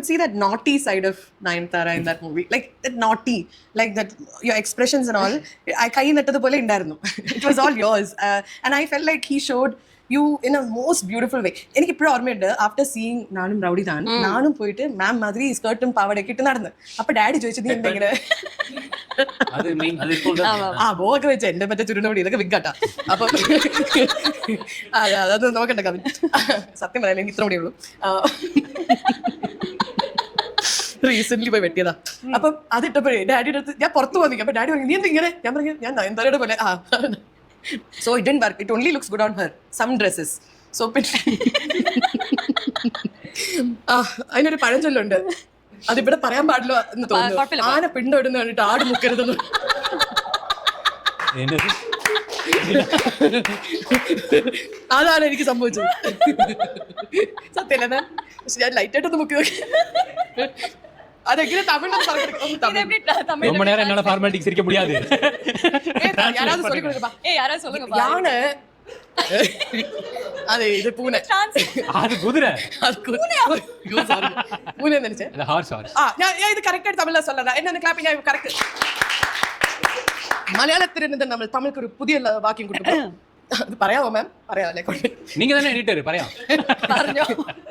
could see that naughty side of Nayanthara in that movie. Like that naughty, like that your expressions and all. I kai nattadu pole undarnu. It was all yours. And I felt like he showed you in a most beautiful way. എനിക്ക് ഇപ്പോഴും ഓർമ്മയുണ്ട് after seeing നാനും rowdy താൻ നാനും പോയിട്ട് മാം മാതിരി സ്കേർട്ടും പാവടയൊക്കെ ഇട്ട് നടന്ന് അപ്പൊ daddy ചോദിച്ചത് നീ എന്തെങ്കിലും ആ ബോക്കെ വെച്ച് എന്റെ മറ്റേ ചുരുണ്ടപടി ഇതൊക്കെ വിഗാട്ടാ അപ്പൊ അതൊന്നും നോക്കണ്ട കവി സത്യം പറയാൻ എനിക്ക് ഇത്ര കൂടെ ഉള്ളൂ റീസെന്റ് പോയി വെട്ടിയതാ അപ്പൊ അതിട്ടപ്പോഴേ ഡാഡിയുടെ അടുത്ത് ഞാൻ പുറത്തു പോയി അപ്പൊ ഡാഡി പറഞ്ഞു നീ എന്തിങ്ങനെ ഞാൻ പറഞ്ഞു ഞാൻ നയൻതാരയുടെ പോലെ ആ so it didn't work. It only looks good on her. Some dresses. So അതിനൊരു പഴഞ്ചൊല്ലുണ്ട് അതിവിടെ പറയാൻ പാടില്ല എന്ന് തോന്നുന്നു ആന പിണ്ടോടുന്ന കണ്ടിട്ട് ആട് മുക്കരുതെന്ന് അതാണ് എനിക്ക് സംഭവിച്ചത് സത്യല്ലേ പക്ഷെ ഞാൻ ലൈറ്റായിട്ടൊന്ന് മുക്കി നോക്കി അതെങ്ങനെ யானை அது இது பூனை அது குதிரை பூனை நினைச்சேன் ഞാൻ ഇത് കറക്റ്റ് തമിഴിൽ சொல்லல என்ன கிளாப்பிங் கரெக்ட் മലയാളത്തിൽ നിന്ന് നമ്മൾ തമിഴ്ക്ക് ഒരു പുതിയ വാക്യം കൊടുക്കും അത് പറയാമോ മാം പറയാമല്ലേ நீங்க தானே எடிட்டர் പറയാം പറഞ്ഞോ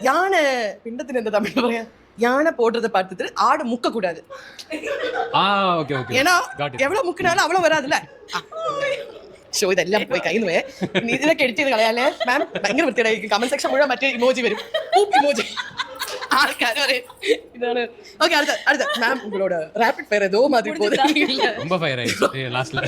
யானை പിണ്ടത്തിന് എന്താ തമിഴ് പറയാ யானை போடுறத பார்த்துட்டு ஆடு முக்க கூடாது ஏன்னா எவ்வளவு முக்கினாலும் அவ்வளவு வராதுல்ல ഷോ ഇതെല്ലാം പോയി കയ്യിൽ നിന്ന് നീ ഇതിനൊക്കെ എഡിറ്റ് ചെയ്ത് കളയാല്ലേ മാം ഭയങ്കര വൃത്തിയായിരിക്കും കമന്റ് സെക്ഷൻ മുഴുവൻ മറ്റേ ഇമോജി വരും ഇമോജി ആൾക്കാർ പറയും ഇതാണ് ഓക്കെ അടുത്ത മാം ഉങ്ങളോട് റാപ്പിഡ് ഫയർ ഏതോ മാതിരി പോകുന്നത് ரொம்ப ஃபயர் ஆயிடுச்சு லாஸ்ட்ல